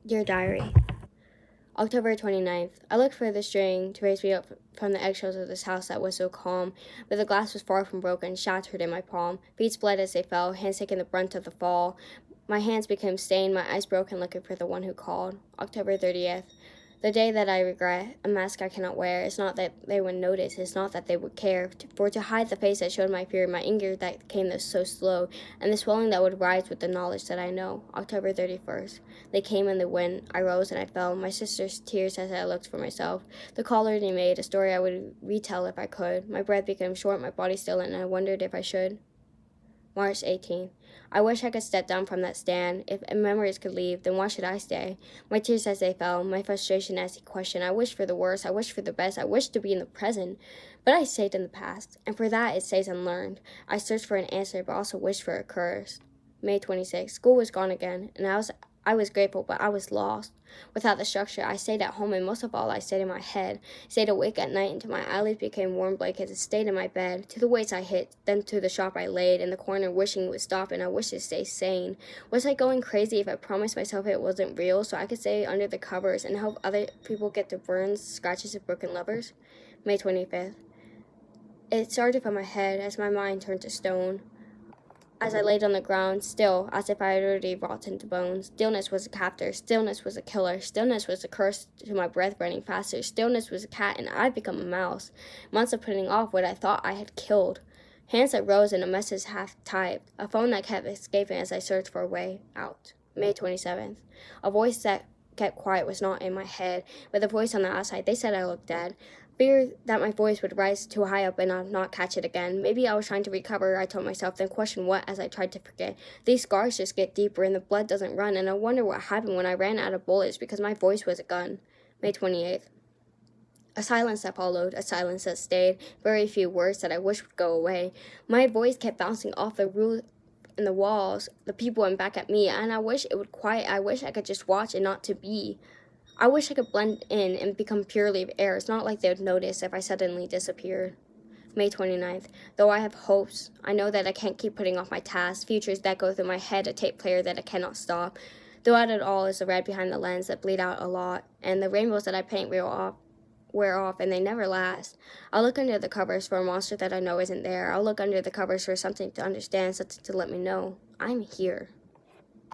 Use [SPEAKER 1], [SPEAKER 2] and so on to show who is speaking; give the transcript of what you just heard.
[SPEAKER 1] Dear Diary, October 29th. I looked for the string to raise me up from the eggshells of this house that was so calm, but the glass was far from broken, shattered in my palm. Feet bled as they fell, hands taking the brunt of the fall. My hands became stained, my eyes broken, looking for the one who called. October 30th. The day that I regret, a mask I cannot wear. It's not that they would notice, it's not that they would care. For to hide the face that showed my fear, my anger that came so slow, and the swelling that would rise with the knowledge that I know. October 31st. They came in the wind. I rose and I fell. My sister's tears as I looked for myself. The call already made, a story I would retell if I could. My breath became short, my body still, and I wondered if I should. March 18th. I wish I could step down from that stand. If memories could leave, then why should I stay? My tears as they fell, my frustration as he questioned. I wished for the worst, I wished for the best, I wished to be in the present. But I stayed in the past, and for that it stays unlearned. I searched for an answer, but also wished for a curse. May 26th. School was gone again, and I was grateful, but I was lost. Without the structure, I stayed at home, and most of all, I stayed in my head. Stayed awake at night until my eyelids became warm blankets and stayed in my bed. To the weights I hit, then to the shop I laid, in the corner wishing it would stop, and I wished to stay sane. Was I going crazy if I promised myself it wasn't real, so I could stay under the covers and help other people get the burns, scratches, and broken lovers? May 25th. It started from my head as my mind turned to stone. As I laid on the ground, still, as if I had already rotted into bones. Stillness was a captor, stillness was a killer, stillness was a curse to my breath running faster, stillness was a cat, and I'd become a mouse. Months of putting off what I thought I had killed. Hands that rose and a message half-typed, a phone that kept escaping as I searched for a way out. May 27th. A voice that kept quiet was not in my head, but the voice on the outside. They said I looked dead. Fear that my voice would rise too high up and I'd not catch it again. Maybe I was trying to recover, I told myself, then questioned what as I tried to forget. These scars just get deeper and the blood doesn't run, and I wonder what happened when I ran out of bullets because my voice was a gun. May 28th. A silence that followed, a silence that stayed, very few words that I wish would go away. My voice kept bouncing off the roof and the walls, the people and back at me, and I wish it would quiet. I wish I could just watch and not to be. I wish I could blend in and become purely air. It's not like they would notice if I suddenly disappeared. May 29th. Though I have hopes, I know that I can't keep putting off my tasks, futures that go through my head, a tape player that I cannot stop. Throughout it all is the red behind the lens that bleed out a lot, and the rainbows that I paint wear off, and they never last. I'll look under the covers for a monster that I know isn't there. I'll look under the covers for something to understand, something to let me know I'm here.